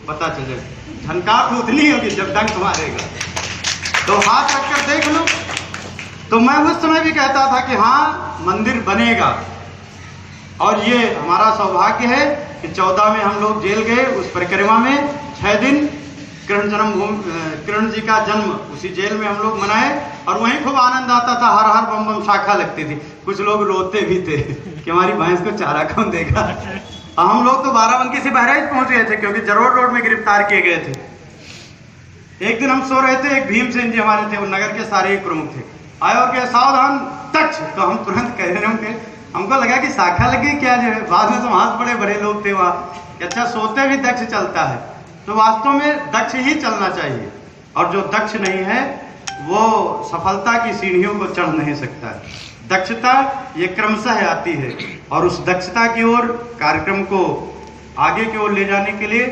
पता चले। झनकार तो उतनी होगी जब डंक मारेगा। तो हाथ रखकर देख लो। तो मैं उस समय भी कहता था कि हाँ मंदिर बनेगा, और ये हमारा सौभाग्य है कि 14 में हम लोग जेल गए। उस परिक्रमा में 6 दिन किरण जी का जन्म उसी जेल में हम लोग मनाए, और वहीं खूब आनंद आता था। हर हर बम बम शाखा लगती थी। कुछ लोग रोते भी थे कि हमारी भैंस को चारा कौन देगा। हम लोग तो बाराबंकी से बहराइच पहुंच गए थे, क्योंकि जरोड़ रोड में गिरफ्तार किए गए थे। एक दिन हम सो रहे थे, एक भीमसेन जी हमारे थे, वो नगर के सारे ही प्रमुख थे, आए और क्या सावधान टच। तो हम तुरंत कह रहे थे, हमको लगा कि शाखा लगी क्या जो है। बाद में तो वहां बड़े बड़े लोग थे वहां, अच्छा सोते भी दक्ष चलता है। तो वास्तव में दक्ष ही चलना चाहिए, और जो दक्ष नहीं है वो सफलता की सीढ़ियों को चढ़ नहीं सकता है। दक्षता ये क्रमशः आती है, और उस दक्षता की ओर कार्यक्रम को आगे की ओर ले जाने के लिए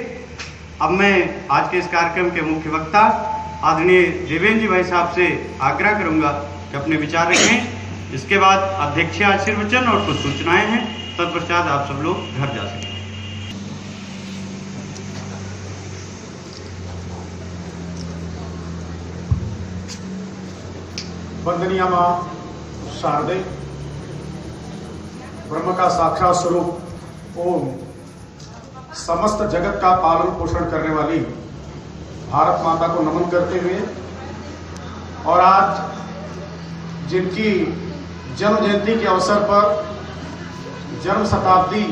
अब मैं आज के इस कार्यक्रम के मुख्य वक्ता आदरणीय देवेंद्र जी भाई साहब से आग्रह करूंगा कि अपने विचार रखें। इसके बाद अध्यक्ष आशीर्वचन और कुछ सूचनाएं हैं, तत्पश्चात आप सब लोग घर जा सकें। वंदनीय मां शारदे, ब्रह्म का साक्षात स्वरूप ओम, समस्त जगत का पालन पोषण करने वाली भारत माता को नमन करते हुए, और आज जिनकी जन्म जयंती के अवसर पर, जन्म शताब्दी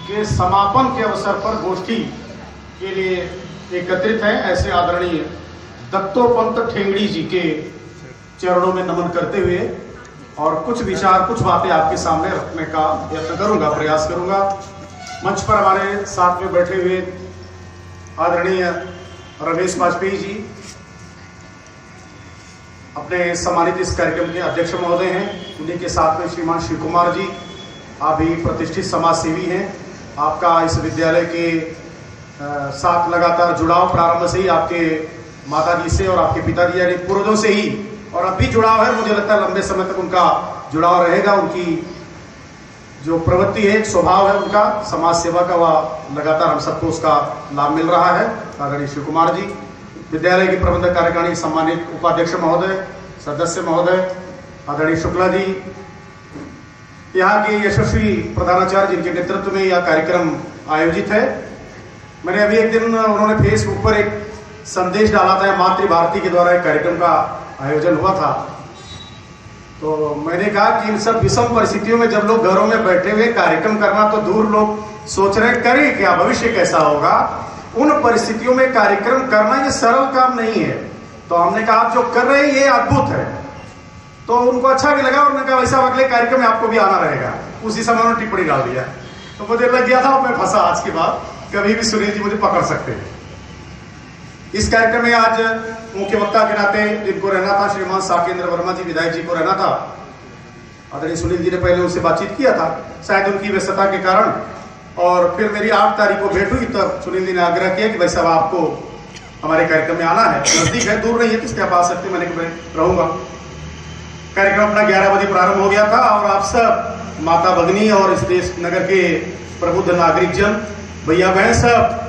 के समापन के अवसर पर गोष्ठी के लिए एकत्रित हैं, ऐसे आदरणीय दत्तोपंत ठेंगड़ी जी के चरणों में नमन करते हुए और कुछ विचार, कुछ बातें आपके सामने रखने का यत्न करूंगा, प्रयास करूंगा। मंच पर हमारे साथ में बैठे हुए आदरणीय रमेश वाजपेयी जी अपने सम्मानित इस कार्यक्रम के अध्यक्ष महोदय हैं। उन्हीं के साथ में श्रीमान शिव कुमार जी, आप भी प्रतिष्ठित समाज सेवी हैं। आपका इस विद्यालय के साथ लगातार जुड़ाव प्रारंभ से ही आपके माता जी से और आपके पिताजी यानी पूर्वजों से ही, और अब भी जुड़ाव है। मुझे लगता है लंबे समय तक उनका जुड़ाव रहेगा। उनकी जो प्रवृत्ति है, स्वभाव है उनका समाज सेवा का, वह लगातार हम सबको उसका लाभ मिल रहा है। आदरणीय शिव कुमार जी, विद्यालय की प्रबंधक कार्यकारिणी सम्मानित उपाध्यक्ष महोदय, सदस्य महोदय, आदरणीय शुक्ला जी, यहाँ के यशस्वी प्रधानाचार्य जिनके नेतृत्व में यह कार्यक्रम आयोजित है। मैंने अभी एक दिन उन्होंने फेसबुक पर एक संदेश डाला था, मातृ भारती के द्वारा एक कार्यक्रम का आयोजन हुआ था। तो मैंने कहा कि इन सब विषम परिस्थितियों में जब लोग घरों में बैठे हुए कार्यक्रम करना तो दूर, लोग सोच रहे करें क्या, भविष्य कैसा होगा। उन परिस्थितियों में कार्यक्रम करना ये सरल काम नहीं है। तो हमने कहा आप जो कर रहे हैं ये अद्भुत है। तो उनको अच्छा भी लगा, उन्होंने कहा वैसा अगले कार्यक्रम में आपको भी आना रहेगा। उसी समय उन्होंने टिप्पणी डाल दिया। तो मुझे लग गया था मैं फंसा। आज के बाद कभी भी सुनील जी मुझे पकड़ सकते हैं। इस कार्यक्रम में आज मुख्य वक्ता के नाते जिनको रहना था, श्रीमान साकेंद्र वर्मा जी विधायक जी को रहना था। आदरणीय सुनील जी ने पहले उनसे बातचीत किया था, शायद उनकी व्यस्तता के कारण, और फिर मेरी 8 तारीख को भेंट हुई। तब सुनील जी ने आग्रह किया कि भाई साहब आपको हमारे कार्यक्रम में आना है, नजदीक है, दूर नहीं है, किसके आप आ सकते। मैंने कहा रहूंगा। कार्यक्रम अपना 11 बजे प्रारंभ हो गया था, और आप सब माता भगिनी और इस देश नगर के प्रबुद्ध नागरिक जन, भैया बहन सब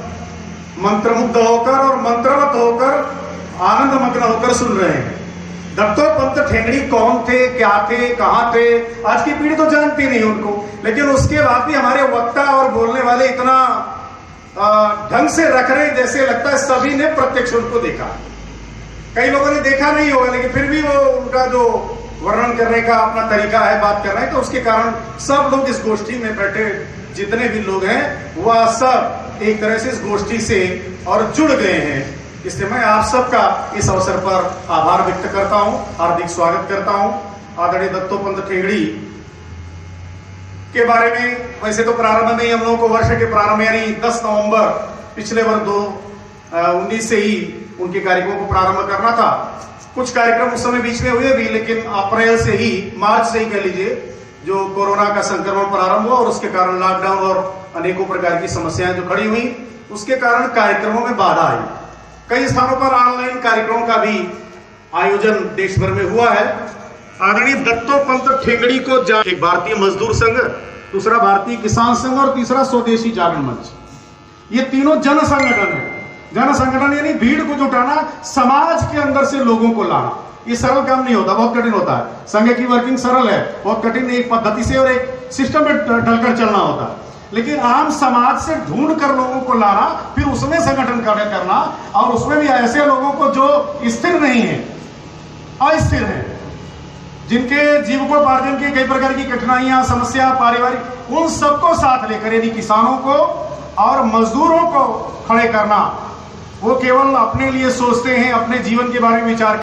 मंत्रमुग्ध होकर और मंत्रवत होकर, आनंद मग्न होकर सुन रहे हैं। दत्तोपंत ठेंगड़ी कौन थे, क्या थे, कहां थे, आज की पीढ़ी तो जानती नहीं उनको, लेकिन उसके बाद भी हमारे वक्ता और बोलने वाले इतना ढंग से रख रहे हैं जैसे लगता है सभी ने प्रत्यक्ष उनको देखा। कई लोगों ने देखा नहीं होगा, लेकिन फिर भी वो उनका जो वर्णन करने का अपना तरीका है, बात कर रहे हैं, तो उसके कारण सब लोग इस गोष्ठी में बैठे जितने भी लोग हैं वह सब एक तरह से इस गोष्ठी से और जुड़ गए हैं। इसलिए मैं आप सबका इस अवसर पर आभार व्यक्त करता हूं, हार्दिक स्वागत करता हूं। आदरणीय दत्तोपंत ठेंगड़ी के बारे में वैसे तो प्रारंभ में ही हम लोगों को वर्ष के प्रारंभ यानी 10 नवंबर पिछले वर्ष 2019 से ही उनके कार्यक्रमों को प्रारंभ करना था। कुछ कार्यक्रम उस समय बीच में हुए भी, लेकिन अप्रैल से ही, मार्च से ही कह लीजिए, जो कोरोना का संक्रमण प्रारंभ हुआ और उसके कारण लॉकडाउन और अनेकों प्रकार की समस्याएं जो खड़ी हुई, उसके कारण कार्यक्रमों में बाधा आई। कई स्थानों पर ऑनलाइन कार्यक्रमों का भी आयोजन देश भर में हुआ है। आदरणीय दत्तोपंत ठेंगड़ी को एक भारतीय मजदूर संघ, दूसरा भारतीय किसान संघ और तीसरा स्वदेशी जागरण मंच, ये तीनों जन संगठन है। जन संगठन यानी भीड़ को जुटाना, समाज के अंदर से लोगों को लाना। ये सरल काम नहीं होता, बहुत कठिन होता है। संघ की वर्किंग सरल है, बहुत कठिन एक पद्धति से और एक सिस्टम में ढलकर चलना होता है। लेकिन आम समाज से ढूंढ कर लोगों को लाना, फिर उसमें संगठन कार्य करना, और उसमें भी ऐसे लोगों को जो स्थिर नहीं है, अस्थिर है, जिनके जीविकोपार्जन की कई प्रकार की कठिनाइयां, समस्या, पारिवारिक, उन सबको साथ लेकर, यानी किसानों को और मजदूरों को खड़े करना। वो केवल अपने लिए सोचते हैं, अपने जीवन के बारे में विचार